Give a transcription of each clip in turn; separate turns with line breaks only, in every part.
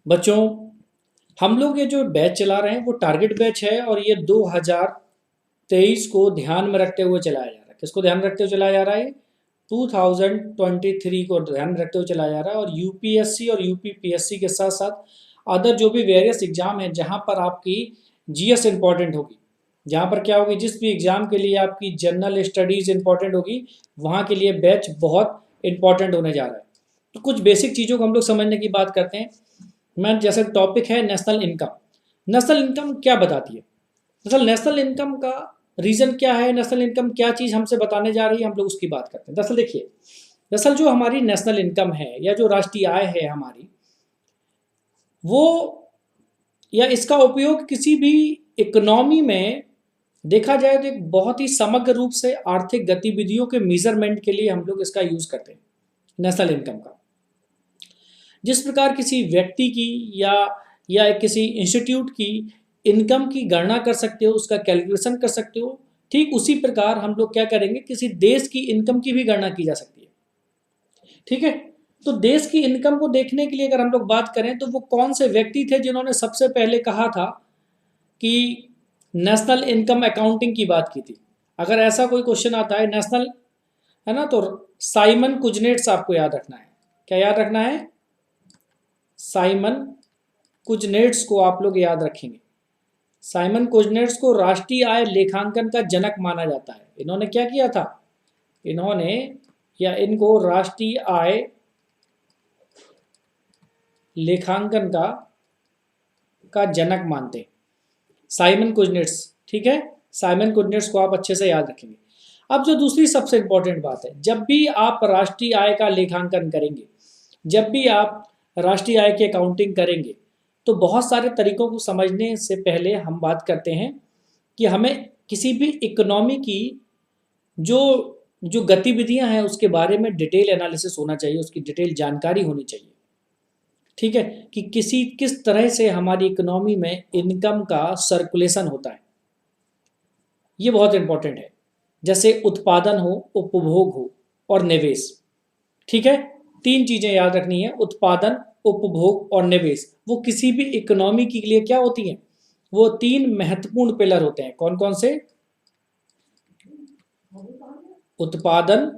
बच्चों, हम लोग ये जो बैच चला रहे हैं वो टारगेट बैच है और ये 2023 को ध्यान में रखते हुए चलाया जा रहा है। किसको ध्यान में रखते हुए चलाया जा रहा है? 2023 को ध्यान में रखते हुए चलाया जा रहा है। और यूपीएससी और यूपीपीएससी के साथ साथ अदर जो भी वेरियस एग्जाम है जहाँ पर आपकी जीएस इंपॉर्टेंट होगी, जहाँ पर क्या होगी, जिस भी एग्जाम के लिए आपकी जनरल स्टडीज इंपॉर्टेंट होगी, वहाँ के लिए बैच बहुत इंपॉर्टेंट होने जा रहा है। तो कुछ बेसिक चीज़ों को हम लोग समझने की बात करते हैं। मैं जैसे टॉपिक है नेशनल इनकम। नेशनल इनकम क्या बताती है? दरअसल नेशनल इनकम का रीज़न क्या है, नेशनल इनकम क्या चीज़ हमसे बताने जा रही है, हम लोग उसकी बात करते हैं। दरअसल देखिए, दरअसल जो हमारी नेशनल इनकम है या जो राष्ट्रीय आय है हमारी, वो या इसका उपयोग किसी भी इकोनॉमी में देखा जाए तो एक बहुत ही समग्र रूप से आर्थिक गतिविधियों के मेजरमेंट के लिए हम लोग इसका यूज़ करते हैं, नेशनल इनकम का। जिस प्रकार किसी व्यक्ति की या किसी इंस्टीट्यूट की इनकम की गणना कर सकते हो, उसका कैलकुलेशन कर सकते हो, ठीक उसी प्रकार हम लोग क्या करेंगे, किसी देश की इनकम की भी गणना की जा सकती है। ठीक है, तो देश की इनकम को देखने के लिए अगर हम लोग बात करें तो वो कौन से व्यक्ति थे जिन्होंने सबसे पहले कहा था कि नेशनल इनकम अकाउंटिंग की बात की थी? अगर ऐसा कोई क्वेश्चन आता है नेशनल, है ना, तो साइमन कुजनेट्स आपको याद रखना है। क्या याद रखना है? साइमन कुजनेट्स को आप लोग याद रखेंगे। साइमन कुजनेट्स को राष्ट्रीय आय लेखांकन का जनक माना जाता है। इन्होंने क्या किया था? इन्होंने या इनको राष्ट्रीय आय लेखांकन का जनक मानते हैं, साइमन कुजनेट्स। ठीक है, साइमन कुजनेट्स को आप अच्छे से याद रखेंगे। अब जो दूसरी सबसे इंपॉर्टेंट बात है, जब भी आप राष्ट्रीय आय का लेखांकन करेंगे, जब भी आप राष्ट्रीय आय की अकाउंटिंग करेंगे, तो बहुत सारे तरीकों को समझने से पहले हम बात करते हैं कि हमें किसी भी इकोनॉमी की जो जो गतिविधियां हैं उसके बारे में डिटेल एनालिसिस होना चाहिए, उसकी डिटेल जानकारी होनी चाहिए। ठीक है, कि किस तरह से हमारी इकोनॉमी में इनकम का सर्कुलेशन होता है, ये बहुत इंपॉर्टेंट है। जैसे उत्पादन हो, उपभोग हो और निवेश। ठीक है, तीन चीजें याद रखनी है, उत्पादन, उपभोग और निवेश। वो किसी भी इकोनॉमी के लिए क्या होती हैं? वो तीन महत्वपूर्ण पिलर होते हैं। कौन कौन से? उत्पादन,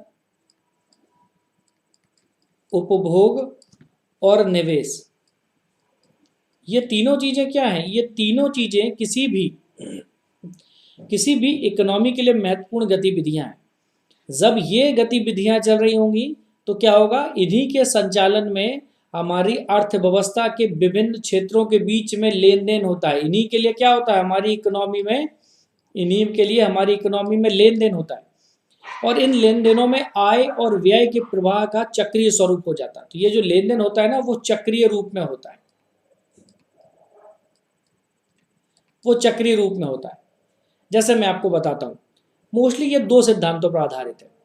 उपभोग और निवेश। ये तीनों चीजें क्या हैं? ये तीनों चीजें किसी भी इकोनॉमी के लिए महत्वपूर्ण गतिविधियां हैं। जब ये गतिविधियां चल रही होंगी तो क्या होगा, इन्हीं के संचालन में हमारी अर्थव्यवस्था के विभिन्न क्षेत्रों के बीच में लेन देन होता है। इन्हीं के लिए क्या होता है हमारी इकोनॉमी में, इन्हीं के लिए हमारी इकोनॉमी में लेन देन होता है। और इन लेन देनों में आय और व्यय के प्रवाह का चक्रीय स्वरूप हो जाता है। तो ये जो लेन देन होता है ना, वो चक्रीय रूप में होता है, वो चक्रीय रूप में होता है। जैसे मैं आपको बताता हूँ, मोस्टली ये दो सिद्धांतों पर आधारित है।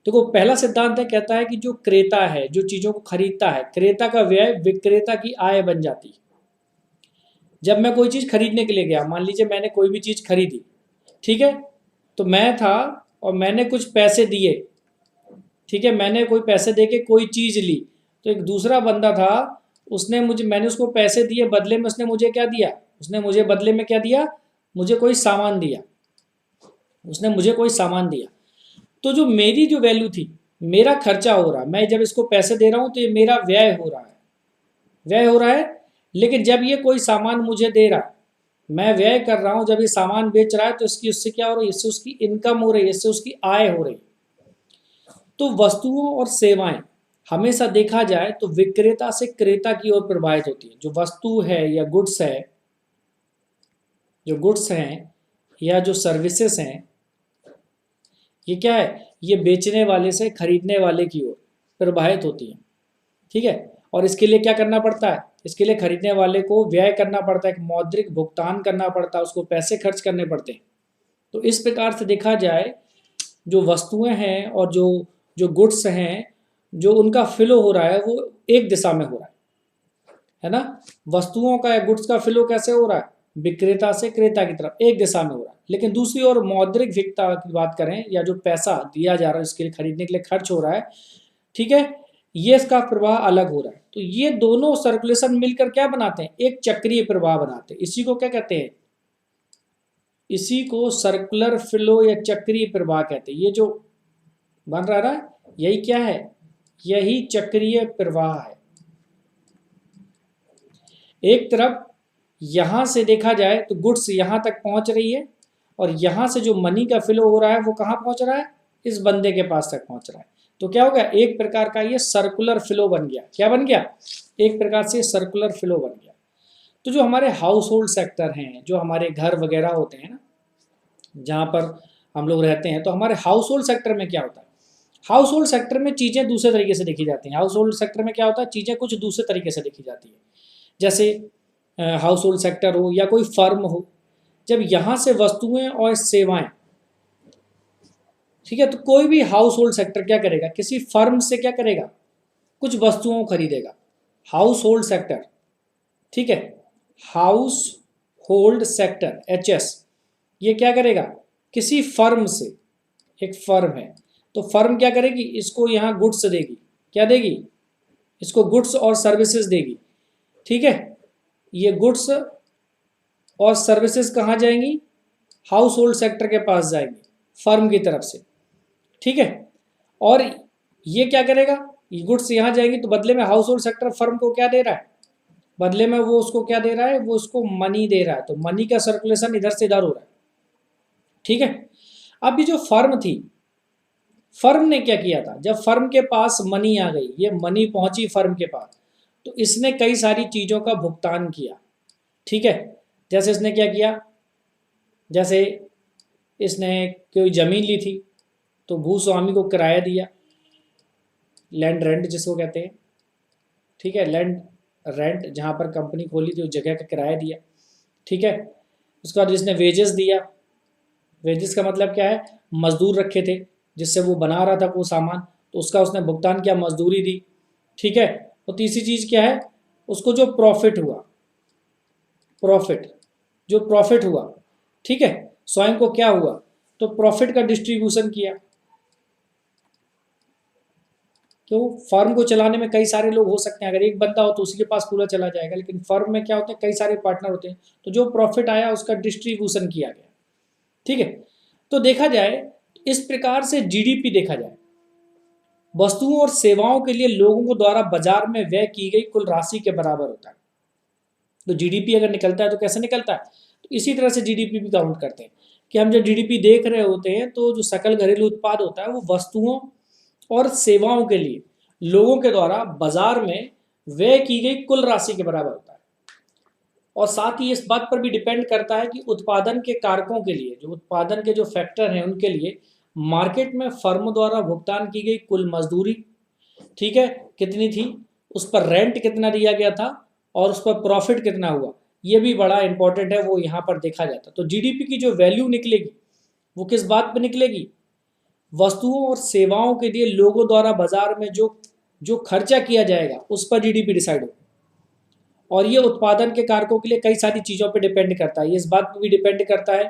देखो, पहला सिद्धांत है, कहता है कि जो क्रेता है, जो चीज़ों को खरीदता है, क्रेता का व्यय विक्रेता की आय बन जाती है। जब मैं कोई चीज़ खरीदने के लिए गया, मान लीजिए मैंने कोई भी चीज़ खरीदी, ठीक है, तो मैं था और मैंने कुछ पैसे दिए, ठीक है, मैंने कोई पैसे दे के कोई चीज़ ली, तो एक दूसरा बंदा था, मैंने उसको पैसे दिए, बदले में उसने मुझे क्या दिया? उसने मुझे बदले में क्या दिया? मुझे कोई सामान दिया, उसने मुझे कोई सामान दिया। तो जो मेरी जो वैल्यू थी, मेरा खर्चा हो रहा है, मैं जब इसको पैसे दे रहा हूँ तो ये मेरा व्यय हो रहा है, व्यय हो रहा है। लेकिन जब ये कोई सामान मुझे दे रहा है, मैं व्यय कर रहा हूँ, जब ये सामान बेच रहा है तो उससे क्या हो रही है? इससे उसकी इनकम हो रही है, इससे उसकी आय हो रही है। तो वस्तुओं और सेवाएं हमेशा देखा जाए तो विक्रेता से क्रेता की ओर प्रवाहित होती है। जो वस्तु है या गुड्स है, जो गुड्स हैं या जो सर्विसेज हैं, ये क्या है? ये बेचने वाले से खरीदने वाले की ओर प्रवाहित होती है। ठीक है, और इसके लिए क्या करना पड़ता है? इसके लिए खरीदने वाले को व्यय करना पड़ता है, एक मौद्रिक भुगतान करना पड़ता है, उसको पैसे खर्च करने पड़ते हैं। तो इस प्रकार से देखा जाए, जो वस्तुएं हैं और जो गुड्स हैं, जो उनका फ्लो हो रहा है वो एक दिशा में हो रहा है ना। वस्तुओं का या गुड्स का फ्लो कैसे हो रहा है? विक्रेता से क्रेता की तरफ एक दिशा में हो रहा है। लेकिन दूसरी ओर मौद्रिक भिक्षता की बात करें, या जो पैसा दिया जा रहा है इसके लिए, खरीदने के लिए खर्च हो रहा है, ठीक है, ये इसका प्रवाह अलग हो रहा है। तो ये दोनों सर्कुलेशन मिलकर क्या बनाते हैं, एक चक्रीय प्रवाह बनाते हैं। इसी को क्या कहते हैं, इसी को सर्कुलर फ्लो या चक्रीय प्रवाह कहते हैं। ये जो बन रहा है यही क्या है, यही चक्रीय प्रवाह है। एक तरफ यहां से देखा जाए तो गुड्स यहां तक पहुंच रही है, और यहां से जो मनी का फ्लो हो रहा है वो कहां पहुंच रहा है, इस बंदे के पास तक पहुंच रहा है। तो क्या हो गया, एक प्रकार का ये सर्कुलर फ्लो बन गया। क्या बन गया, एक प्रकार से सर्कुलर फ्लो बन गया। तो जो हमारे हाउस होल्ड सेक्टर हैं, जो हमारे घर वगैरह होते हैं ना, जहाँ पर हम लोग रहते हैं, तो हमारे हाउस होल्ड सेक्टर में क्या होता है, हाउस होल्ड सेक्टर में चीज़ें दूसरे तरीके से देखी जाती हैं। हाउस होल्ड सेक्टर में क्या होता है, चीज़ें कुछ दूसरे तरीके से देखी जाती है। जैसे हाउस होल्ड सेक्टर हो या कोई फर्म हो, जब यहाँ से वस्तुएं और सेवाएं, ठीक है, तो कोई भी हाउस होल्ड सेक्टर क्या करेगा, किसी फर्म से क्या करेगा, कुछ वस्तुओं को खरीदेगा। हाउस होल्ड सेक्टर, ठीक है, हाउस होल्ड सेक्टर HS, ये क्या करेगा, किसी फर्म से, एक फर्म है तो फर्म क्या करेगी, इसको यहाँ गुड्स देगी, क्या देगी, इसको गुड्स और सर्विसेज देगी। ठीक है, ये गुड्स और सर्विसेज कहाँ जाएंगी, हाउस होल्ड सेक्टर के पास जाएंगी, फर्म की तरफ से। ठीक है, और ये क्या करेगा, ये गुड्स यहाँ जाएंगी तो बदले में हाउस होल्ड सेक्टर फर्म को क्या दे रहा है, बदले में वो उसको क्या दे रहा है, वो उसको मनी दे रहा है। तो मनी का सर्कुलेशन इधर से इधर हो रहा है। ठीक है, अब ये जो फर्म थी, फर्म ने क्या किया था, जब फर्म के पास मनी आ गई, ये मनी पहुंची फर्म के पास, तो इसने कई सारी चीज़ों का भुगतान किया। ठीक है, जैसे इसने क्या किया, जैसे इसने कोई ज़मीन ली थी तो भूस्वामी को किराया दिया, लैंड रेंट जिसको कहते हैं। ठीक है, लैंड रेंट, जहाँ पर कंपनी खोली थी उस जगह का किराया दिया। ठीक है, उसके बाद इसने वेजेस दिया। वेजेस का मतलब क्या है, मजदूर रखे थे जिससे वो बना रहा था वो सामान, तो उसका उसने भुगतान किया, मजदूरी दी। ठीक है, और तीसरी चीज़ क्या है, उसको जो प्रॉफिट हुआ, प्रॉफिट, जो प्रॉफिट हुआ, ठीक है, स्वयं को क्या हुआ, तो प्रॉफिट का डिस्ट्रीब्यूशन किया। क्यों, फर्म को चलाने में कई सारे लोग हो सकते हैं, अगर एक बंदा हो तो उसी के पास पूरा चला जाएगा, लेकिन फर्म में क्या होता है, कई सारे पार्टनर होते हैं, तो जो प्रॉफिट आया उसका डिस्ट्रीब्यूशन किया गया। ठीक है, तो देखा जाए इस प्रकार से GDP देखा जाए, वस्तुओं और सेवाओं के लिए लोगों को द्वारा बाजार में व्यय की गई कुल राशि के बराबर होता है। तो GDP अगर निकलता है तो कैसे निकलता है, तो इसी तरह से GDP भी काउंट करते हैं कि हम जब GDP देख रहे होते हैं तो जो सकल घरेलू उत्पाद होता है वो वस्तुओं और सेवाओं के लिए लोगों के द्वारा बाजार में व्यय की गई कुल राशि के बराबर होता है। और साथ ही इस बात पर भी डिपेंड करता है कि उत्पादन के कारकों के लिए, जो उत्पादन के जो फैक्टर हैं उनके लिए मार्केट में फर्म द्वारा भुगतान की गई कुल मजदूरी, ठीक है, कितनी थी, उस पर रेंट कितना दिया गया था, और उस पर प्रॉफिट कितना हुआ, ये भी बड़ा इंपॉर्टेंट है, वो यहाँ पर देखा जाता। तो GDP की जो वैल्यू निकलेगी वो किस बात पर निकलेगी, वस्तुओं और सेवाओं के लिए लोगों द्वारा बाजार में जो जो खर्चा किया जाएगा उस पर GDP डिसाइड हो। और ये उत्पादन के कारकों के लिए कई सारी चीज़ों पे डिपेंड करता है। ये इस बात पे भी डिपेंड करता है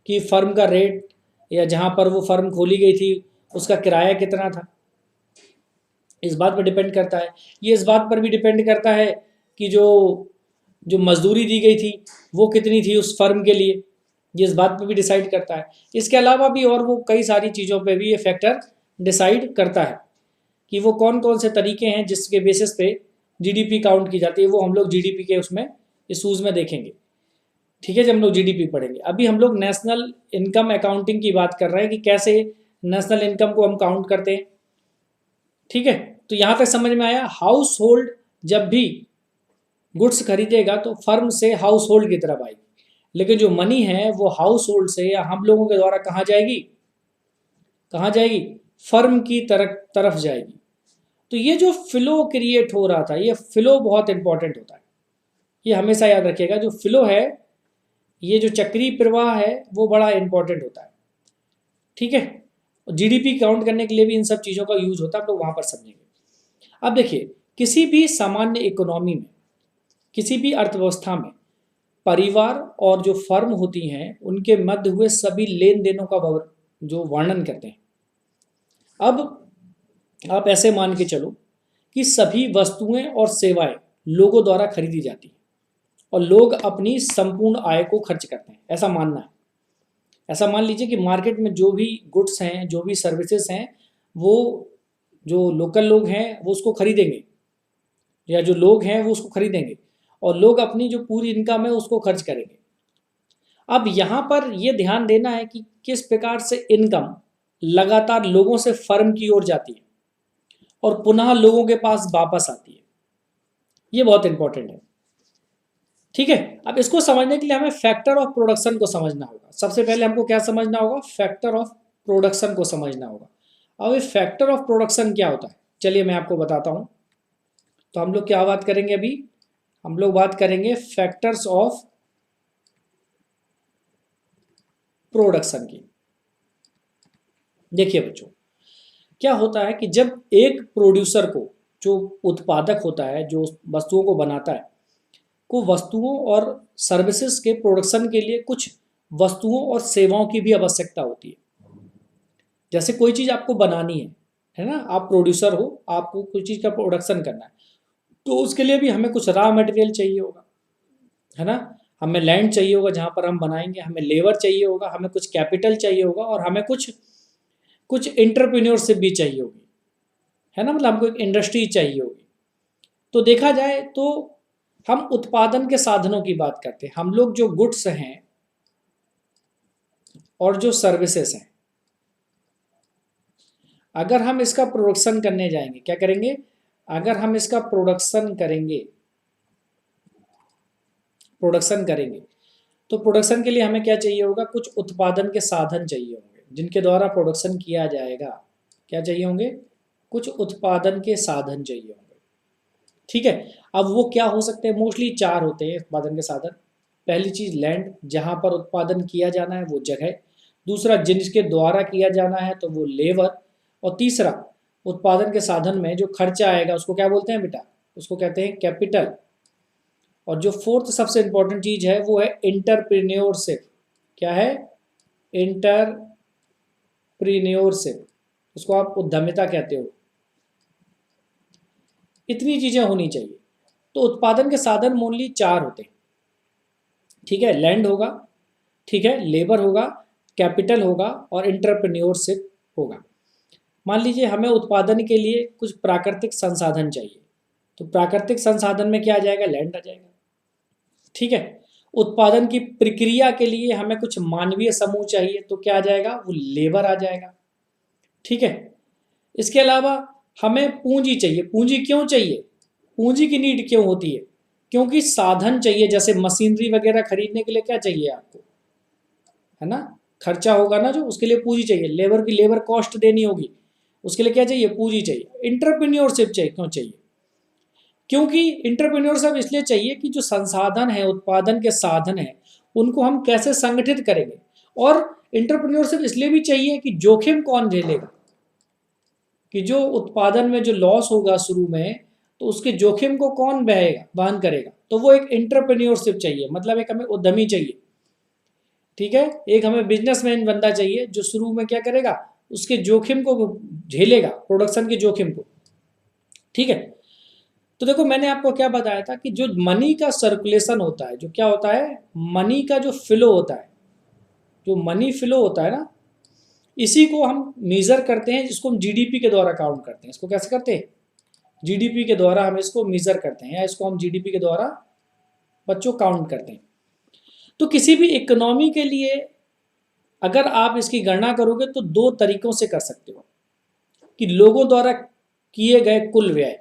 कि फर्म का रेट, या जहाँ पर वो फर्म खोली गई थी उसका किराया कितना था, इस बात पर डिपेंड करता है। ये इस बात पर भी डिपेंड करता है कि जो जो मजदूरी दी गई थी वो कितनी थी उस फर्म के लिए, ये इस बात पर भी डिसाइड करता है। इसके अलावा भी और वो कई सारी चीज़ों पे भी ये फैक्टर डिसाइड करता है कि वो कौन कौन से तरीके हैं जिसके बेसिस पे GDP काउंट की जाती है। वो हम लोग GDP के उसमें इशूज़ में देखेंगे। ठीक है, जब हम लोग GDP पढ़ेंगे। अभी हम लोग नेशनल इनकम अकाउंटिंग की बात कर रहे हैं कि कैसे नेशनल इनकम को हम काउंट करते हैं। ठीक है, तो यहाँ तक समझ में आया। हाउस होल्ड जब भी गुड्स खरीदेगा तो फर्म से हाउस होल्ड की तरफ आएगी, लेकिन जो मनी है वो हाउस होल्ड से या हम लोगों के द्वारा कहाँ जाएगी, कहाँ जाएगी, फर्म की तरफ जाएगी। तो ये जो फ्लो क्रिएट हो रहा था, ये फ्लो बहुत इंपॉर्टेंट होता है, ये हमेशा याद रखिएगा। जो फ्लो है, ये जो चक्रीय प्रवाह है वो बड़ा इंपॉर्टेंट होता है। ठीक है, GDP काउंट करने के लिए भी इन सब चीज़ों का यूज होता है, हम लोग वहाँ पर समझेंगे। अब देखिए, किसी भी सामान्य इकोनॉमी में, किसी भी अर्थव्यवस्था में परिवार और जो फर्म होती हैं उनके मध्य हुए सभी लेन देनों का जो वर्णन करते हैं। अब आप ऐसे मान के चलो कि सभी वस्तुएं और सेवाएं लोगों द्वारा खरीदी जाती हैं और लोग अपनी संपूर्ण आय को खर्च करते हैं, ऐसा मानना है। ऐसा मान लीजिए कि मार्केट में जो भी गुड्स हैं, जो भी सर्विसेज हैं, वो जो लोकल लोग हैं वो उसको खरीदेंगे, या जो लोग हैं वो उसको खरीदेंगे, और लोग अपनी जो पूरी इनकम है उसको खर्च करेंगे। अब यहाँ पर ये ध्यान देना है कि किस प्रकार से इनकम लगातार लोगों से फर्म की ओर जाती है और पुनः लोगों के पास वापस आती है। ये बहुत इंपॉर्टेंट है। ठीक है, अब इसको समझने के लिए हमें फैक्टर ऑफ प्रोडक्शन को समझना होगा। सबसे पहले हमको क्या समझना होगा? फैक्टर ऑफ प्रोडक्शन को समझना होगा। अब ये फैक्टर ऑफ प्रोडक्शन क्या होता है, चलिए मैं आपको बताता हूं। तो हम लोग क्या बात करेंगे अभी? हम लोग बात करेंगे फैक्टर्स ऑफ प्रोडक्शन की। देखिए बच्चों, क्या होता है कि जब एक प्रोड्यूसर को, जो उत्पादक होता है, जो वस्तुओं को बनाता है, को वस्तुओं और सर्विसेज के प्रोडक्शन के लिए कुछ वस्तुओं और सेवाओं की भी आवश्यकता होती है। जैसे कोई चीज़ आपको बनानी है ना, आप प्रोड्यूसर हो, आपको कोई चीज़ का प्रोडक्शन करना है, तो उसके लिए भी हमें कुछ रॉ मटेरियल चाहिए होगा, है ना। हमें लैंड चाहिए होगा जहाँ पर हम बनाएंगे, हमें लेबर चाहिए होगा, हमें कुछ कैपिटल चाहिए होगा, और हमें कुछ कुछ एंटरप्रेन्योरशिप भी चाहिए होगी, है ना। मतलब हमको एक इंडस्ट्री चाहिए होगी। तो देखा जाए तो हम उत्पादन के साधनों की बात करते हैं। हम लोग जो गुड्स हैं और जो सर्विसेज हैं, अगर हम इसका प्रोडक्शन करने जाएंगे, क्या करेंगे? अगर हम इसका प्रोडक्शन करेंगे तो प्रोडक्शन के लिए हमें क्या चाहिए होगा? कुछ उत्पादन के साधन चाहिए होंगे जिनके द्वारा प्रोडक्शन किया जाएगा। क्या चाहिए होंगे? कुछ उत्पादन के साधन चाहिए होंगे। ठीक है, अब वो क्या हो सकते हैं? मोस्टली 4 होते हैं उत्पादन के साधन। पहली चीज लैंड, जहां पर उत्पादन किया जाना है वो जगह। दूसरा, जिनके द्वारा किया जाना है तो वो लेबर। और तीसरा, उत्पादन के साधन में जो खर्चा आएगा उसको क्या बोलते हैं बेटा? उसको कहते हैं कैपिटल। और जो फोर्थ सबसे इंपॉर्टेंट चीज है वो है एंटरप्रेन्योरशिप। क्या है? एंटरप्रेन्योरशिप, उसको आप उद्यमिता कहते हो। इतनी चीजें होनी चाहिए। तो उत्पादन के साधन मोस्टली 4 होते हैं। ठीक है, लैंड होगा, ठीक है, लेबर होगा, कैपिटल होगा, और एंटरप्रेन्योरशिप होगा। मान लीजिए हमें उत्पादन के लिए कुछ प्राकृतिक संसाधन चाहिए, तो प्राकृतिक संसाधन में क्या आ जाएगा? लैंड आ जाएगा। ठीक है, उत्पादन की प्रक्रिया के लिए हमें कुछ मानवीय समूह चाहिए, तो क्या आ जाएगा? वो लेबर आ जाएगा। ठीक है, इसके अलावा हमें पूंजी चाहिए। पूंजी क्यों चाहिए? पूंजी की नीड क्यों होती है? क्योंकि साधन चाहिए, जैसे मशीनरी वगैरह खरीदने के लिए क्या चाहिए आपको? है ना, खर्चा होगा ना जो, उसके लिए पूंजी चाहिए। लेबर की लेबर कॉस्ट देनी होगी, उसके लिए क्या चाहिए? पूंजी चाहिए। इंटरप्रेन्योरशिप चाहिए, क्यों चाहिए? क्योंकि इंटरप्रेन्योरशिप इसलिए चाहिए कि जो संसाधन है, उत्पादन के साधन है, उनको हम कैसे संगठित करेंगे। और इंटरप्रेन्योरशिप इसलिए भी चाहिए कि जोखिम कौन झेलेगा, कि जो उत्पादन में जो लॉस होगा शुरू में, तो उसके जोखिम को कौन वहन करेगा। तो वो एक इंटरप्रेन्योरशिप चाहिए, मतलब एक हमें उद्यमी चाहिए। ठीक है, एक हमें बिजनेसमैन बंदा चाहिए जो शुरू में क्या करेगा? उसके जोखिम को झेलेगा, प्रोडक्शन के जोखिम को। ठीक है, तो देखो मैंने आपको क्या बताया था कि जो मनी का सर्कुलेशन होता है, जो क्या होता है? मनी का जो फ्लो होता है, जो मनी फ्लो होता है ना, इसी को हम मेजर करते हैं, जिसको हम जीडीपी के द्वारा काउंट करते हैं। इसको कैसे करते हैं? जीडीपी के द्वारा हम इसको मेजर करते हैं, या इसको हम जीडीपी के द्वारा बच्चों काउंट करते हैं। तो किसी भी इकोनॉमी के लिए अगर आप इसकी गणना करोगे तो 2 तरीकों से कर सकते हो, कि लोगों द्वारा किए गए कुल व्यय।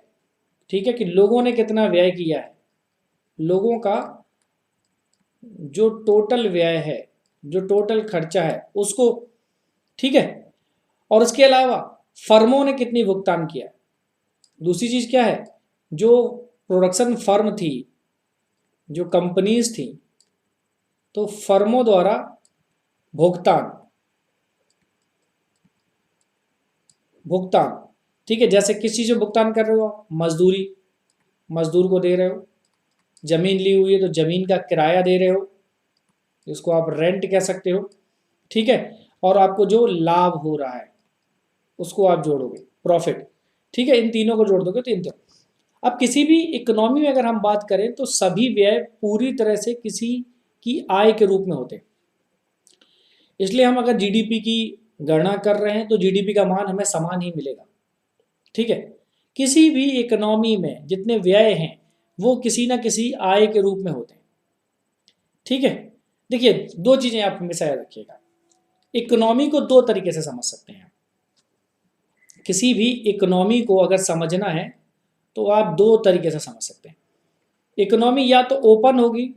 ठीक है, कि लोगों ने कितना व्यय किया है, लोगों का जो टोटल व्यय है, जो टोटल खर्चा है उसको। ठीक है, और इसके अलावा फर्मों ने कितनी भुगतान किया। दूसरी चीज क्या है? जो प्रोडक्शन फर्म थी, जो कंपनीज थी, तो फर्मों द्वारा भुगतान भुगतान ठीक है, जैसे किस चीज में भुगतान कर रहे हो आप? मजदूरी, मजदूर को दे रहे हो। जमीन ली हुई है तो जमीन का किराया दे रहे हो, इसको आप रेंट कह सकते हो। ठीक है, और आपको जो लाभ हो रहा है उसको आप जोड़ोगे, प्रॉफिट। ठीक है, इन तीनों को जोड़ दोगे तो इन तीनों। अब किसी भी इकोनॉमी में अगर हम बात करें तो सभी व्यय पूरी तरह से किसी की आय के रूप में होते हैं। इसलिए हम अगर जीडीपी की गणना कर रहे हैं तो जीडीपी का मान हमें समान ही मिलेगा। ठीक है, किसी भी इकोनॉमी में जितने व्यय हैं वो किसी ना किसी आय के रूप में होते हैं। ठीक है, देखिए दो चीजें आप हमेशा याद रखिएगा, इकोनॉमी को दो तरीके से समझ सकते हैं। किसी भी इकोनॉमी को अगर समझना है तो आप दो तरीके से समझ सकते हैं। इकोनॉमी या तो ओपन होगी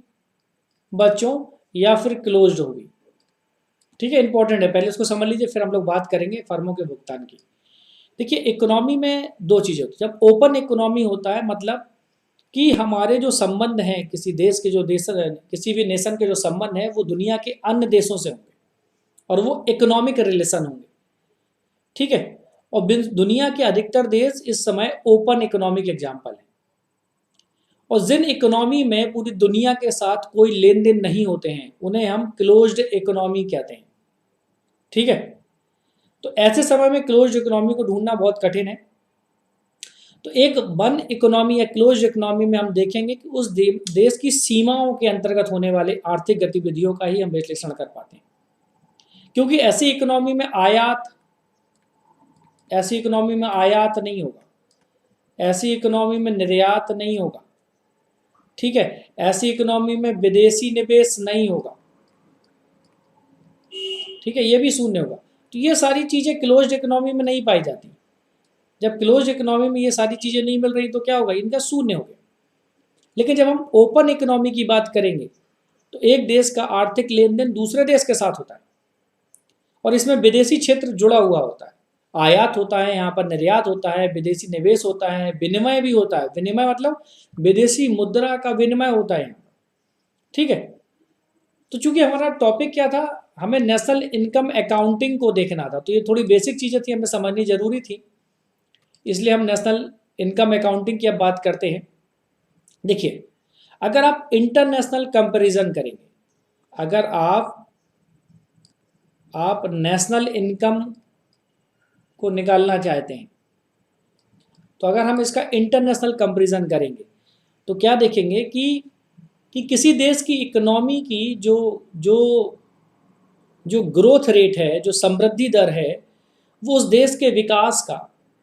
बच्चों या फिर क्लोज्ड होगी। ठीक है, इंपॉर्टेंट है, पहले इसको समझ लीजिए फिर हम लोग बात करेंगे फर्मों के भुगतान की। देखिए इकोनॉमी में दो चीज़ें होती हैं। जब ओपन इकोनॉमी होता है मतलब कि हमारे जो संबंध हैं किसी देश के, जो देश किसी भी नेशन के जो संबंध हैं वो दुनिया के अन्य देशों से होंगे और वो इकोनॉमिक रिलेशन होंगे। ठीक है, और दुनिया के अधिकतर देश इस समय ओपन इकोनॉमिक एग्जाम्पल है। और जिन इकोनॉमी में पूरी दुनिया के साथ कोई लेन देन नहीं होते हैं उन्हें हम क्लोज्ड इकोनॉमी कहते हैं। ठीक है, तो ऐसे समय में क्लोज्ड इकोनॉमी को ढूंढना बहुत कठिन है। तो एक वन इकोनॉमी या क्लोज्ड इकोनॉमी में हम देखेंगे कि उस देश की सीमाओं के अंतर्गत होने वाले आर्थिक गतिविधियों का ही हम विश्लेषण कर पाते हैं। क्योंकि ऐसी इकोनॉमी में आयात नहीं होगा, ऐसी इकोनॉमी में निर्यात नहीं होगा। ठीक है, ऐसी इकोनॉमी में विदेशी निवेश नहीं होगा। ठीक है, ये भी शून्य होगा। तो ये सारी चीजें क्लोज्ड इकोनॉमी में नहीं पाई जाती। जब क्लोज्ड इकोनॉमी में ये सारी चीजें नहीं मिल रही तो क्या होगा, इनका शून्य हो गया। लेकिन जब हम ओपन इकोनॉमी की बात करेंगे तो एक देश का आर्थिक लेन देन दूसरे देश के साथ होता है और इसमें विदेशी क्षेत्र जुड़ा हुआ होता है। आयात होता है, यहाँ पर निर्यात होता है, विदेशी निवेश होता है, विनिमय भी होता है। विनिमय मतलब विदेशी मुद्रा का विनिमय होता है। ठीक है, तो चूंकि हमारा टॉपिक क्या था, हमें नेशनल इनकम अकाउंटिंग को देखना था, तो ये थोड़ी बेसिक चीजें थी, हमें समझनी जरूरी थी, इसलिए हम नेशनल इनकम अकाउंटिंग की अब बात करते हैं। देखिए अगर आप इंटरनेशनल कंपैरिजन करेंगे, अगर आप नेशनल इनकम को निकालना चाहते हैं तो अगर हम इसका इंटरनेशनल कंपैरिजन करेंगे तो क्या देखेंगे कि किसी देश की इकोनॉमी की जो ग्रोथ रेट है, जो समृद्धि दर है, वो उस देश के विकास का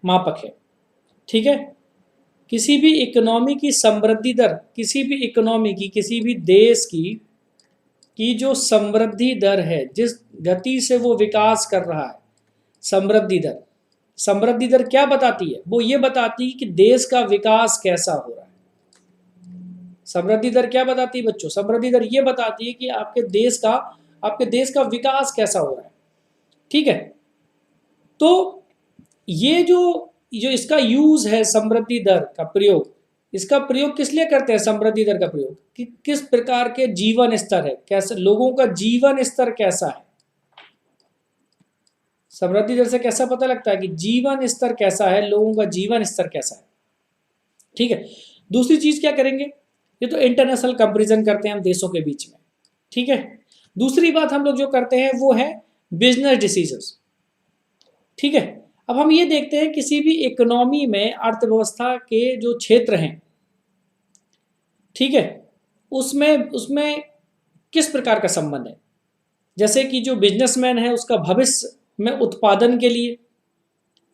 मापक है। ठीक है, किसी भी इकोनॉमी की समृद्धि दर, किसी भी इकोनॉमी की, किसी भी देश की जो समृद्धि दर है, जिस गति से वो विकास कर रहा है, समृद्धि दर क्या बताती है, वो ये बताती है कि देश का विकास कैसा हो रहा है। समृद्धि दर क्या बताती है बच्चों, समृद्धि दर ये बताती है कि आपके देश का विकास कैसा हो रहा है। ठीक है, तो ये जो इसका यूज है, समृद्धि दर का प्रयोग, इसका प्रयोग किस लिए करते हैं, समृद्धि दर का प्रयोग कि किस प्रकार के जीवन स्तर है, कैसे लोगों का जीवन स्तर कैसा है। समृद्धि दर से कैसा पता लगता है कि जीवन स्तर कैसा है, लोगों का जीवन स्तर कैसा है। ठीक है, दूसरी चीज क्या करेंगे, ये तो इंटरनेशनल कंपैरिजन करते हैं हम देशों के बीच में। ठीक है, दूसरी बात हम लोग जो करते हैं वो है बिजनेस डिसीजंस। ठीक है, अब हम ये देखते हैं किसी भी इकोनॉमी में अर्थव्यवस्था के जो क्षेत्र हैं, ठीक है, उसमें किस प्रकार का संबंध है। जैसे कि जो बिजनेसमैन है उसका भविष्य में उत्पादन के लिए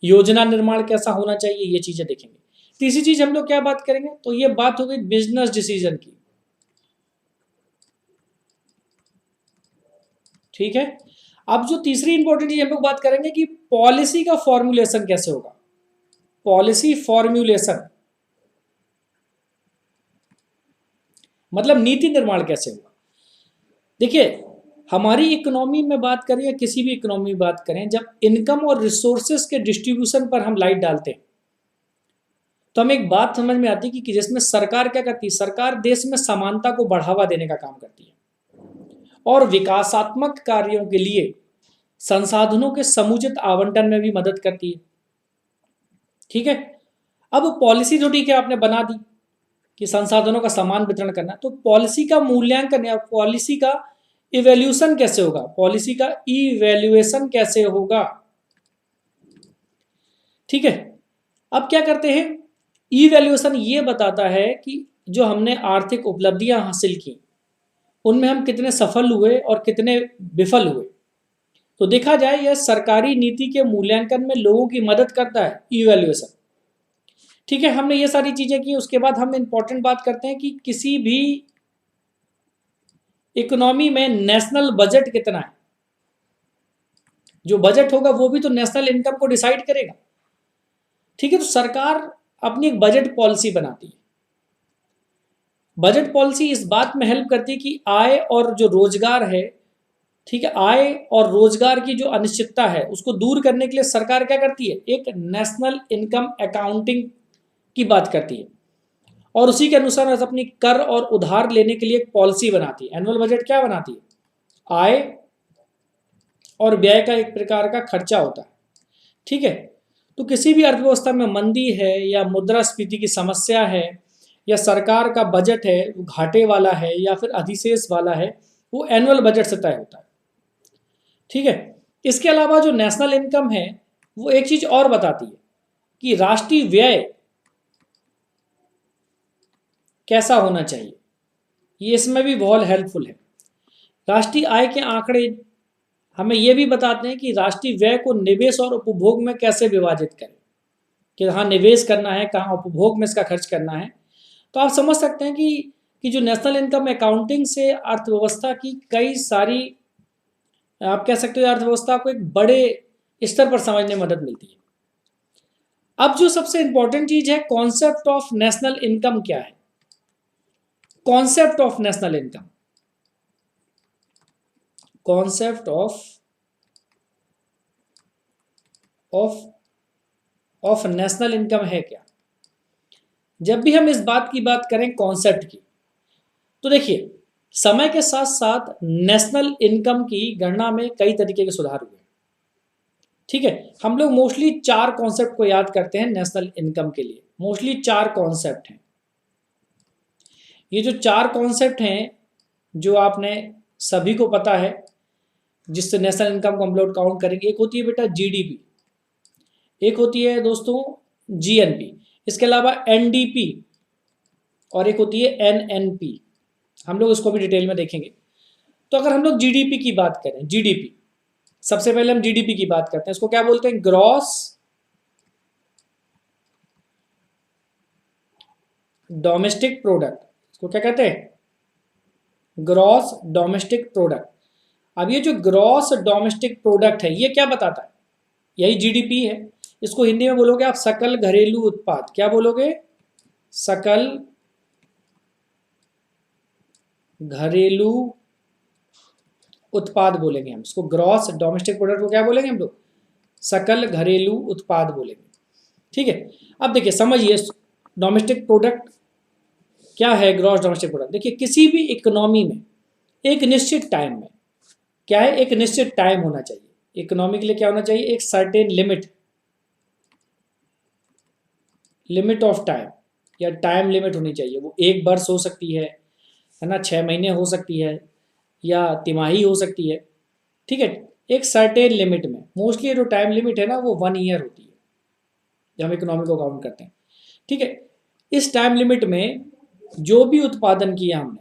योजना निर्माण कैसा होना चाहिए, ये चीजें देखेंगे। तीसरी चीज हम लोग क्या बात करेंगे, तो ये बात हो गई बिजनेस डिसीजन की। ठीक है, अब जो तीसरी इंपॉर्टेंट चीज हम लोग बात करेंगे कि पॉलिसी का फॉर्मुलेशन कैसे होगा। पॉलिसी फॉर्मुलेशन मतलब नीति निर्माण कैसे होगा। देखिए हमारी इकोनॉमी में बात करें या किसी भी इकोनॉमी में बात करें, जब इनकम और रिसोर्सेस के डिस्ट्रीब्यूशन पर हम लाइट डालते हैं तो हमें एक बात समझ में आती है कि जिसमें सरकार क्या करती है, सरकार देश में समानता को बढ़ावा देने का काम करती है और विकासात्मक कार्यों के लिए संसाधनों के समुचित आवंटन में भी मदद करती है। ठीक है, अब पॉलिसी जो ठीक है आपने बना दी कि संसाधनों का समान वितरण करना, तो पॉलिसी का मूल्यांकन या पॉलिसी का इवैल्यूएशन कैसे होगा, पॉलिसी का इवैल्यूएशन कैसे होगा। ठीक है, अब क्या करते हैं, इवैल्यूएशन ये बताता है कि जो हमने आर्थिक उपलब्धियां हासिल की उनमें हम कितने सफल हुए और कितने विफल हुए। तो देखा जाए यह सरकारी नीति के मूल्यांकन में लोगों की मदद करता है इवैल्यूएशन। ठीक है, हमने ये सारी चीजें की, उसके बाद हम इंपॉर्टेंट बात करते हैं कि किसी भी इकोनॉमी में नेशनल बजट कितना है। जो बजट होगा वो भी तो नेशनल इनकम को डिसाइड करेगा। ठीक है, तो सरकार अपनी एक बजट पॉलिसी बनाती है। बजट पॉलिसी इस बात में हेल्प करती है कि आय और जो रोजगार है, ठीक है, आय और रोजगार की जो अनिश्चितता है उसको दूर करने के लिए सरकार क्या करती है, एक नेशनल इनकम अकाउंटिंग की बात करती है और उसी के अनुसार अपनी कर और उधार लेने के लिए एक पॉलिसी बनाती है। एनुअल बजट क्या बनाती है, आय और व्यय का एक प्रकार का खर्चा होता है। ठीक है, तो किसी भी अर्थव्यवस्था में मंदी है या मुद्रास्फीति की समस्या है या सरकार का बजट है वो घाटे वाला है या फिर अधिशेष वाला है, वो एनुअल बजट से तय होता है। ठीक है, इसके अलावा जो नेशनल इनकम है वो एक चीज और बताती है कि राष्ट्रीय व्यय कैसा होना चाहिए, ये इसमें भी बहुत हेल्पफुल है। राष्ट्रीय आय के आंकड़े हमें यह भी बताते हैं कि राष्ट्रीय व्यय को निवेश और उपभोग में कैसे विभाजित करें, कि कहाँ निवेश करना है, कहाँ उपभोग में इसका खर्च करना है। तो आप समझ सकते हैं कि जो नेशनल इनकम अकाउंटिंग से अर्थव्यवस्था की कई सारी, आप कह सकते हो अर्थव्यवस्था को एक बड़े स्तर पर समझने में मदद मिलती है। अब जो सबसे इंपॉर्टेंट चीज है, कॉन्सेप्ट ऑफ नेशनल इनकम क्या है। Concept of national income, concept of national income है क्या। जब भी हम इस बात की बात करें कॉन्सेप्ट की, तो देखिए समय के साथ साथ नेशनल इनकम की गणना में कई तरीके के सुधार हुए। ठीक है, हम लोग मोस्टली 4 कॉन्सेप्ट को याद करते हैं नेशनल इनकम के लिए। मोस्टली 4 कॉन्सेप्ट हैं। ये जो 4 कॉन्सेप्ट हैं जो आपने सभी को पता है, जिससे नेशनल इनकम को हम लोग काउंट करेंगे। एक होती है बेटा जीडीपी, एक होती है दोस्तों जीएनपी, इसके अलावा एनडीपी और एक होती है एनएनपी। हम लोग इसको भी डिटेल में देखेंगे। तो अगर हम लोग जीडीपी की बात करें, जीडीपी सबसे पहले हम जीडीपी की बात करते हैं। इसको क्या बोलते हैं, ग्रॉस डोमेस्टिक प्रोडक्ट। इसको क्या कहते हैं, ग्रॉस डोमेस्टिक प्रोडक्ट। अब ये जो ग्रॉस डोमेस्टिक प्रोडक्ट है ये क्या बताता है, यही जीडीपी है। इसको हिंदी में बोलोगे आप सकल घरेलू उत्पाद। क्या बोलोगे, सकल घरेलू उत्पाद बोलेंगे हम इसको। ग्रॉस डोमेस्टिक प्रोडक्ट को क्या बोलेंगे हम लोग, सकल घरेलू उत्पाद बोलेंगे। ठीक है, अब देखिए समझिए डोमेस्टिक प्रोडक्ट क्या है। ग्रॉस डोमेस्टिक प्रोडक्ट देखिए, किसी भी इकोनॉमी में एक निश्चित टाइम में क्या है, एक निश्चित टाइम होना चाहिए। इकोनॉमी के लिए क्या होना चाहिए, एक सर्टेन लिमिट ऑफ टाइम या टाइम लिमिट होनी चाहिए। वो एक वर्ष हो सकती है ना, 6 महीने हो सकती है या तिमाही हो सकती है। ठीक है, एक सर्टेन लिमिट में। मोस्टली जो टाइम लिमिट है ना वो 1 ईयर होती है जब हम इकोनॉमी को काउंट करते हैं। ठीक है, इस टाइम लिमिट में जो भी उत्पादन किया हमने,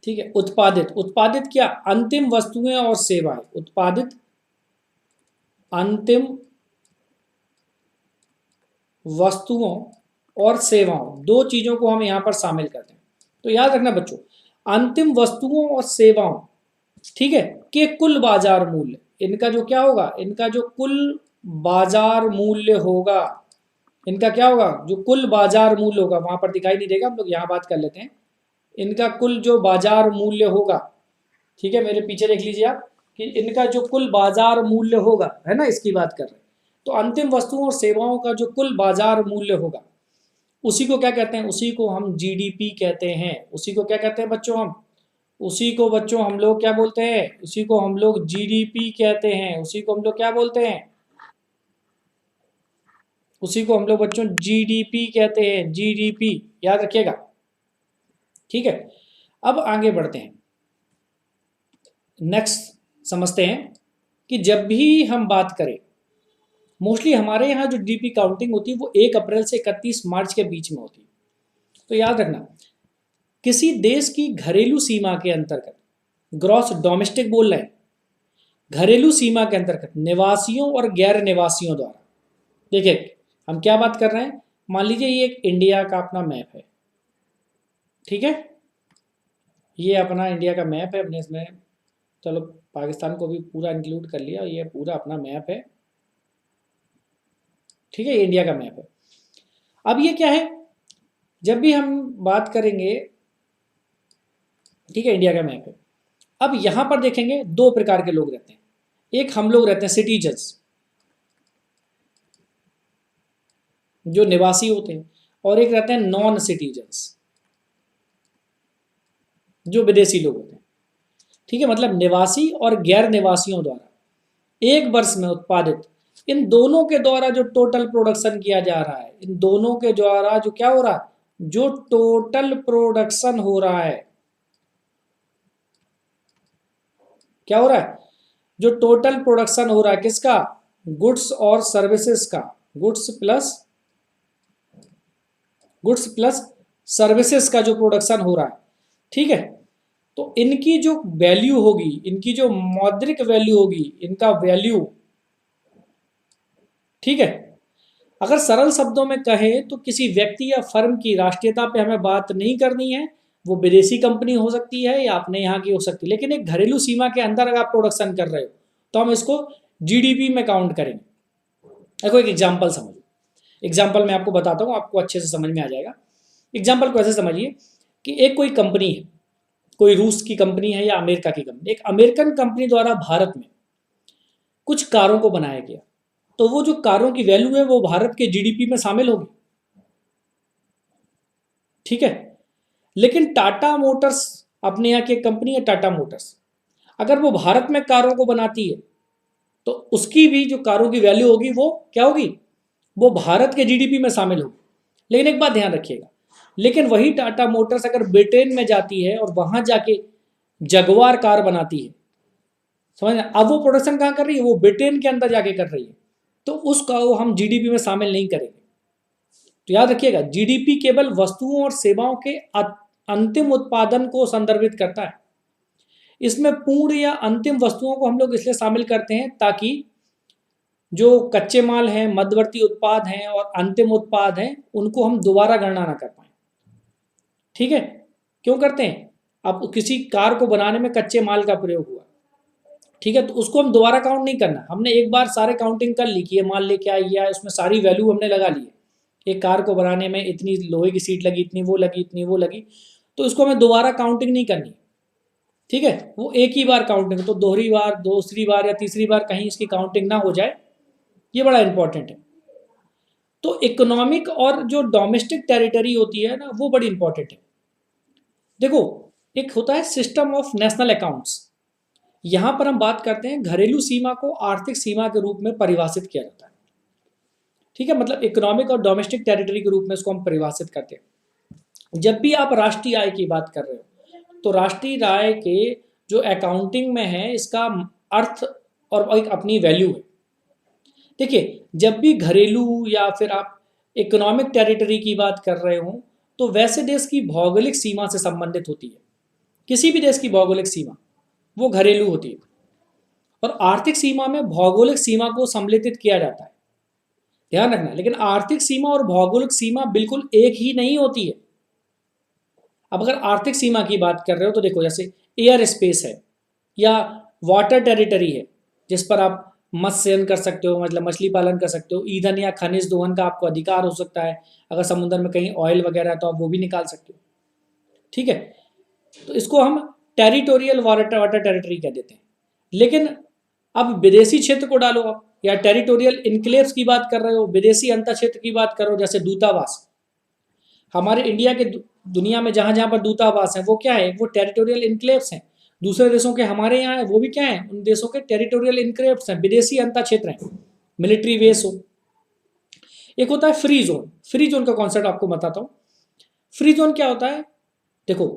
ठीक है, उत्पादित क्या, अंतिम वस्तुएं और सेवाएं। उत्पादित अंतिम वस्तुओं और सेवाओं, 2 चीजों को हम यहां पर शामिल करते हैं। तो याद रखना बच्चों, अंतिम वस्तुओं और सेवाओं, ठीक है, के कुल बाजार मूल्य, इनका जो क्या होगा, इनका जो कुल बाजार मूल्य होगा, इनका क्या होगा, जो कुल बाजार मूल्य होगा, वहां पर दिखाई नहीं देगा, हम लोग यहां बात कर लेते हैं। इनका कुल जो बाजार मूल्य होगा, ठीक है, मेरे पीछे देख लीजिए आप कि इनका जो कुल बाजार मूल्य होगा, है ना, इसकी बात कर रहे हैं। तो अंतिम वस्तुओं और सेवाओं का जो कुल बाजार मूल्य होगा उसी को क्या कहते हैं, उसी को हम जीडीपी कहते हैं। उसी को क्या कहते हैं बच्चों, हम उसी को बच्चों हम लोग क्या बोलते हैं, उसी को हम लोग जीडीपी कहते हैं। उसी को हम लोग क्या बोलते हैं, उसी को हम लोग बच्चों जीडीपी कहते हैं। जीडीपी याद रखिएगा। ठीक है, अब आगे बढ़ते हैं, नेक्स्ट समझते हैं कि जब भी हम बात करें मोस्टली हमारे यहाँ जो जीडीपी काउंटिंग होती है वो 1 अप्रैल से 31 मार्च के बीच में होती है। तो याद रखना, किसी देश की घरेलू सीमा के अंतर्गत, ग्रॉस डोमेस्टिक बोल रहे हैं, घरेलू सीमा के अंतर्गत निवासियों और गैर निवासियों द्वारा, देखिए हम क्या बात कर रहे हैं, मान लीजिए ये एक इंडिया का अपना मैप है, ठीक है, ये अपना इंडिया का मैप है अपने इसमें, चलो पाकिस्तान को भी पूरा इंक्लूड कर लिया, ये पूरा अपना मैप है, ठीक है, ये इंडिया का मैप है। अब ये क्या है, जब भी हम बात करेंगे, ठीक है, इंडिया का मैप है, अब यहां पर देखेंगे 2 प्रकार के लोग रहते हैं, एक हम लोग रहते हैं सिटीजन्स, जो निवासी होते हैं, और एक रहते हैं नॉन सिटीजन्स, जो विदेशी लोग होते हैं, ठीक है, मतलब निवासी और गैर निवासियों द्वारा एक वर्ष में उत्पादित, इन दोनों के द्वारा जो टोटल प्रोडक्शन किया जा रहा है, इन दोनों के द्वारा जो क्या हो रहा है, जो टोटल प्रोडक्शन हो रहा है, क्या हो रहा है, जो टोटल प्रोडक्शन हो रहा है किसका, गुड्स और सर्विसेज का, गुड्स प्लस सर्विसेज का जो प्रोडक्शन हो रहा है, ठीक है, तो इनकी जो वैल्यू होगी, इनकी जो मौद्रिक वैल्यू होगी, इनका वैल्यू, ठीक है, अगर सरल शब्दों में कहें तो किसी व्यक्ति या फर्म की राष्ट्रीयता पे हमें बात नहीं करनी है, वो विदेशी कंपनी हो सकती है या अपने यहाँ की हो सकती है, लेकिन एक घरेलू सीमा के अंदर अगर आप प्रोडक्शन कर रहे हो तो हम इसको जीडीपी में काउंट करेंगे। देखो एक एग्जाम्पल समझो, एग्जाम्पल मैं आपको बताता हूँ, आपको अच्छे से समझ में आ जाएगा। एग्जाम्पल को ऐसे समझिए कि एक कोई कंपनी है, कोई रूस की कंपनी है या अमेरिका की कंपनी, एक अमेरिकन कंपनी द्वारा भारत में कुछ कारों को बनाया गया, तो वो जो कारों की वैल्यू है वो भारत के जीडीपी में शामिल होगी, ठीक है, लेकिन टाटा मोटर्स, अपने यहाँ की कंपनी है टाटा मोटर्स, अगर वो भारत में कारों को बनाती है तो उसकी भी जो कारों की वैल्यू होगी वो क्या होगी, वो भारत के जीडीपी में शामिल होगी। लेकिन एक बात ध्यान रखिएगा, लेकिन वही टाटा मोटर्स अगर ब्रिटेन में जाती है और वहां जाके जगुआर कार बनाती है, समझ, अब वो प्रोडक्शन कहाँ कर रही है, वो ब्रिटेन के अंदर जाके कर रही है, तो उसका वो हम जीडीपी में शामिल नहीं करेंगे। तो याद रखिएगा, जीडीपी केवल वस्तुओं और सेवाओं के अंतिम उत्पादन को संदर्भित करता है। इसमें पूर्ण या अंतिम वस्तुओं को हम लोग इसलिए शामिल करते हैं ताकि जो कच्चे माल हैं, मध्यवर्ती उत्पाद हैं और अंतिम उत्पाद हैं, उनको हम दोबारा गणना ना कर पाए, ठीक है, क्यों करते हैं, अब किसी कार को बनाने में कच्चे माल का प्रयोग हुआ, ठीक है, तो उसको हम दोबारा काउंट नहीं करना, हमने एक बार सारे काउंटिंग कर ली कि ये माल लेके आई है, उसमें सारी वैल्यू हमने लगा ली है, एक कार को बनाने में इतनी लोहे की सीट लगी, इतनी वो लगी, इतनी वो लगी, तो इसको हमें दोबारा काउंटिंग नहीं करनी, ठीक है, वो एक ही बार काउंटिंग, तो दोहरी बार, दूसरी बार या तीसरी बार कहीं इसकी काउंटिंग ना हो जाए, ये बड़ा इंपॉर्टेंट है। तो इकोनॉमिक और जो डोमेस्टिक टेरिटरी होती है ना, वो बड़ी इंपॉर्टेंट है। देखो, एक होता है सिस्टम ऑफ नेशनल अकाउंट्स, यहां पर हम बात करते हैं घरेलू सीमा को आर्थिक सीमा के रूप में परिभाषित किया जाता है, ठीक है, मतलब इकोनॉमिक और डोमेस्टिक टेरिटरी के रूप में इसको हम परिभाषित करते हैं। जब भी आप राष्ट्रीय आय की बात कर रहे हो तो राष्ट्रीय आय के जो अकाउंटिंग में है, इसका अर्थ और एक अपनी वैल्यू है। देखिए, जब भी घरेलू या फिर आप इकोनॉमिक टेरिटरी की बात कर रहे हो तो वैसे देश की भौगोलिक सीमा से संबंधित होती है, किसी भी देश की भौगोलिक सीमा वो घरेलू होती है, और आर्थिक सीमा में भौगोलिक सीमा को सम्मिलित किया जाता है, ध्यान रखना। लेकिन आर्थिक सीमा और भौगोलिक सीमा बिल्कुल एक ही नहीं होती है। अब अगर आर्थिक सीमा की बात कर रहे हो तो देखो, जैसे एयर स्पेस है या वाटर टेरिटरी है, जिस पर आप मत्स्यन कर सकते हो, मतलब मछली पालन कर सकते हो, ईंधन या खनिज दोहन का आपको अधिकार हो सकता है, अगर समुद्र में कहीं ऑयल वगैरह है तो आप वो भी निकाल सकते हो, ठीक है, तो इसको हम टेरिटोरियल वाटर टेरिटरी कह देते हैं। लेकिन अब विदेशी क्षेत्र को डालो आप, या टेरिटोरियल इनक्लेव्स की बात कर रहे हो, विदेशी अंतर क्षेत्र की बात कर रहे हो, जैसे दूतावास, हमारे इंडिया के दुनिया में जहां जहां पर दूतावास है वो क्या है, वो टेरिटोरियल इनक्लेव्स हैं। दूसरे देशों के हमारे यहाँ है वो भी क्या है, उन देशों के टेरिटोरियल इनक्लेव्स हैं, विदेशी अंतर क्षेत्र हैं, मिलिट्री बेस हो। एक होता है फ्री जोन, फ्री जोन का कॉन्सेप्ट आपको बताता हूँ। फ्री जोन क्या होता है, देखो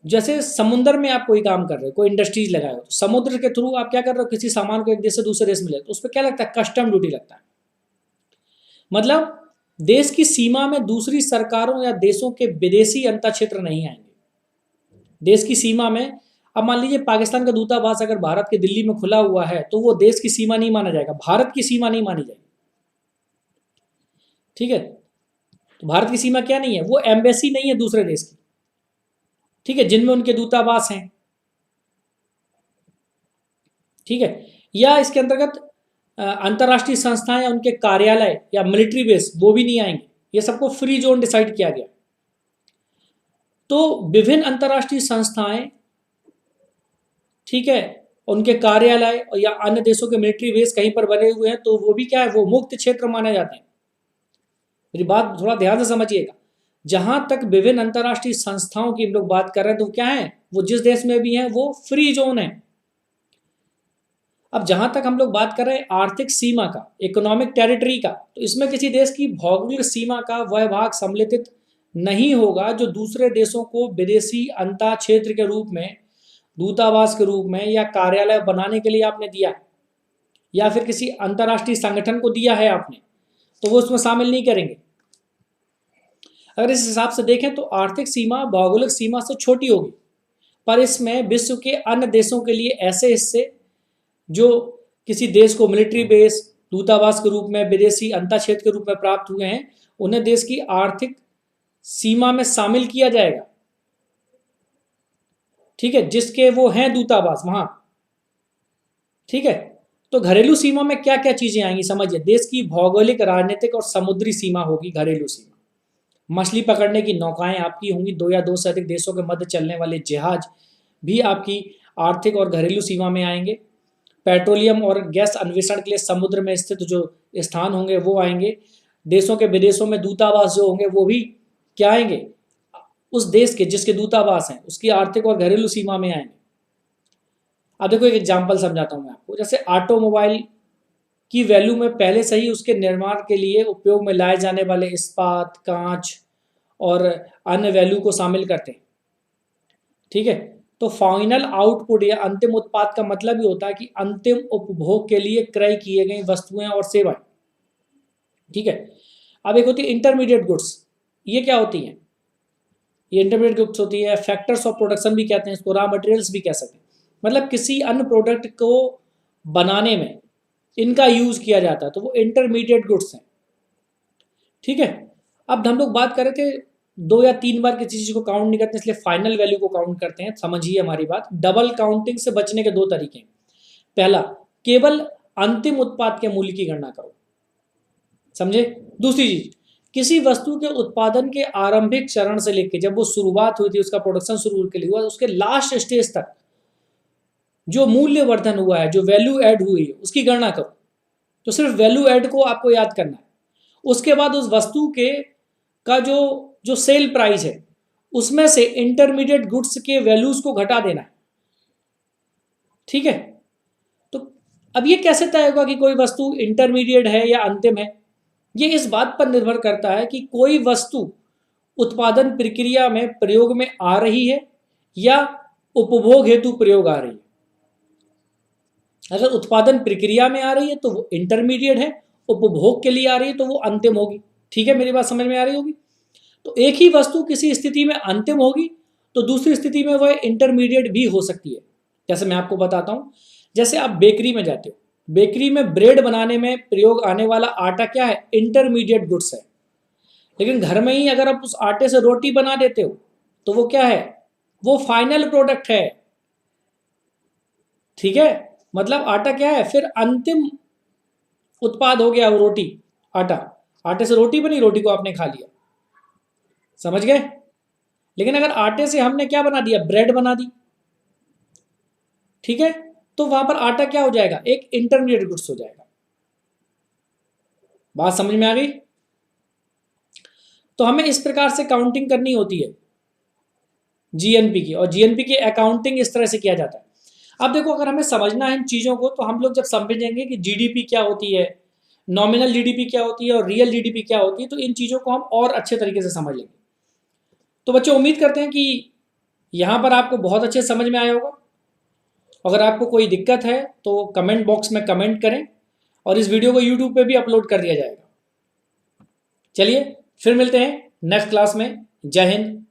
जैसे समुद्र में आप कोई काम कर रहे हो, कोई इंडस्ट्रीज लगाए हो, तो समुद्र के थ्रू आप क्या कर रहे हो, किसी सामान को एक देश से दूसरे देश में ले, तो उस पर क्या लगता है, कस्टम ड्यूटी लगता है। मतलब देश की सीमा में दूसरी सरकारों या देशों के विदेशी अंतर क्षेत्र नहीं आएंगे। देश की सीमा में, अब मान लीजिए पाकिस्तान का दूतावास अगर भारत के दिल्ली में खुला हुआ है, तो वो देश की सीमा नहीं माना जाएगा, भारत की सीमा नहीं मानी जाएगी। ठीक है, तो भारत की सीमा क्या नहीं है, वो एम्बेसी नहीं है दूसरे देश की, ठीक है, जिनमें उनके दूतावास हैं। ठीक है, या इसके अंतर्गत अंतर्राष्ट्रीय संस्थाएं या उनके कार्यालय या मिलिट्री बेस, वो भी नहीं आएंगे। ये सबको फ्री जोन डिसाइड किया गया। तो विभिन्न अंतर्राष्ट्रीय संस्थाएं, ठीक है, उनके कार्यालय या अन्य देशों के मिलिट्री बेस कहीं पर बने हुए हैं, तो वो भी क्या है, वो मुक्त क्षेत्र माने जाते हैं। मेरी बात थोड़ा ध्यान से समझिएगा। जहां तक विभिन्न अंतर्राष्ट्रीय संस्थाओं की हम लोग बात कर रहे हैं, तो क्या है, वो जिस देश में भी है वो फ्री जोन है। अब जहां तक हम लोग बात कर रहे हैं आर्थिक सीमा का, इकोनॉमिक टेरिटरी का, तो इसमें किसी देश की भौगोलिक सीमा का वह भाग सम्मिलित नहीं होगा जो दूसरे देशों को विदेशी अंतर क्षेत्र के रूप में, दूतावास के रूप में या कार्यालय बनाने के लिए आपने दिया है, या फिर किसी अंतर्राष्ट्रीय संगठन को दिया है आपने, तो वो उसमें शामिल नहीं करेंगे। अगर इस हिसाब से देखें तो आर्थिक सीमा भौगोलिक सीमा से छोटी होगी, पर इसमें विश्व के अन्य देशों के लिए ऐसे हिस्से जो किसी देश को मिलिट्री बेस, दूतावास के रूप में, विदेशी अंतर क्षेत्र के रूप में प्राप्त हुए हैं, उन्हें देश की आर्थिक सीमा में शामिल किया जाएगा। ठीक है, जिसके वो हैं दूतावास वहां। ठीक है, तो घरेलू सीमा में क्या क्या चीजें आएंगी समझिए। देश की भौगोलिक, राजनीतिक और समुद्री सीमा होगी घरेलू सीमा। मछली पकड़ने की नौकाएं आपकी होंगी, दो या दो से अधिक देशों के मध्य चलने वाले जहाज भी आपकी आर्थिक और घरेलू सीमा में आएंगे। पेट्रोलियम और गैस अन्वेषण के लिए समुद्र में स्थित जो स्थान होंगे वो आएंगे। देशों के विदेशों में दूतावास जो होंगे वो भी क्या आएंगे, उस देश के जिसके दूतावास हैं उसकी आर्थिक और घरेलू सीमा में आएंगे। अब देखो एक एग्जांपल समझाता हूं मैं आपको। जैसे ऑटोमोबाइल की वैल्यू में पहले से ही उसके निर्माण के लिए उपयोग में लाए जाने वाले इस्पात, कांच और अन्य वैल्यू को शामिल करते हैं। ठीक है, तो फाइनल आउटपुट या अंतिम उत्पाद का मतलब ही होता है कि अंतिम उपभोग के लिए क्रय किए गई वस्तुएं और सेवाएं। ठीक है, अब एक होती है इंटरमीडिएट गुड्स। ये क्या होती हैं, ये इंटरमीडिएट गुड्स होती है, फैक्टर्स ऑफ प्रोडक्शन भी कहते हैं इसको, रॉ मटेरियल्स भी कह सकते हैं। मतलब किसी अन्य प्रोडक्ट को बनाने में इनका यूज किया जाता है, तो वो इंटरमीडिएट गुड्स हैं। ठीक है, अब हम लोग बात कर रहे थे दो या तीन बार किसी चीज को काउंट नहीं करते, इसलिए फाइनल वैल्यू को काउंट करते हैं। समझिए हमारी बात। डबल काउंटिंग से बचने के दो तरीके हैं। पहला, केवल अंतिम उत्पाद के मूल्य की गणना करो, समझे। दूसरी चीज, किसी वस्तु के उत्पादन के आरंभिक चरण से लेकर जब वो शुरुआत हुई थी, उसका प्रोडक्शन शुरू के लिए हुआ, उसके लास्ट स्टेज तक जो मूल्य वर्धन हुआ है, जो वैल्यू ऐड हुई है, उसकी गणना करो। तो सिर्फ वैल्यू ऐड को आपको याद करना है। उसके बाद उस वस्तु के का जो जो सेल प्राइस है उसमें से इंटरमीडिएट गुड्स के वैल्यूज को घटा देना है। ठीक है, तो अब ये कैसे तय होगा कि कोई वस्तु इंटरमीडिएट है या अंतिम है। ये इस बात पर निर्भर करता है कि कोई वस्तु उत्पादन प्रक्रिया में प्रयोग में आ रही है या उपभोग हेतु प्रयोग आ रही है। अगर उत्पादन प्रक्रिया में आ रही है तो वो इंटरमीडिएट है, उपभोग के लिए आ रही है तो वो अंतिम होगी। ठीक है, मेरी बात समझ में आ रही होगी। तो एक ही वस्तु किसी स्थिति में अंतिम होगी तो दूसरी स्थिति में वह इंटरमीडिएट भी हो सकती है। जैसे मैं आपको बताता हूं, जैसे आप बेकरी में जाते हो, बेकरी में ब्रेड बनाने में प्रयोग आने वाला आटा क्या है, इंटरमीडिएट गुड्स है। लेकिन घर में ही अगर आप उस आटे से रोटी बना देते हो तो वो क्या है, वो फाइनल प्रोडक्ट है। ठीक है, मतलब आटा क्या है, फिर अंतिम उत्पाद हो गया वो रोटी, आटा। आटे से रोटी बनी, रोटी को आपने खा लिया, समझ गए। लेकिन अगर आटे से हमने क्या बना दिया, ब्रेड बना दी, ठीक है, तो वहां पर आटा क्या हो जाएगा, एक इंटरमीडिएट गुड्स हो जाएगा। बात समझ में आ गई। तो हमें इस प्रकार से काउंटिंग करनी होती है जीएनपी की, और जीएनपी की अकाउंटिंग इस तरह से किया जाता है। अब देखो, अगर हमें समझना है इन चीजों को, तो हम लोग जब समझेंगे कि जीडीपी क्या होती है, नॉमिनल जीडीपी क्या होती है और रियल जीडीपी क्या होती है, तो इन चीजों को हम और अच्छे तरीके से समझ लेंगे। तो बच्चों, उम्मीद करते हैं कि यहाँ पर आपको बहुत अच्छे समझ में आया होगा। अगर आपको कोई दिक्कत है तो कमेंट बॉक्स में कमेंट करें और इस वीडियो को यूट्यूब पे भी अपलोड कर दिया जाएगा। चलिए फिर मिलते हैं नेक्स्ट क्लास में। जय हिंद,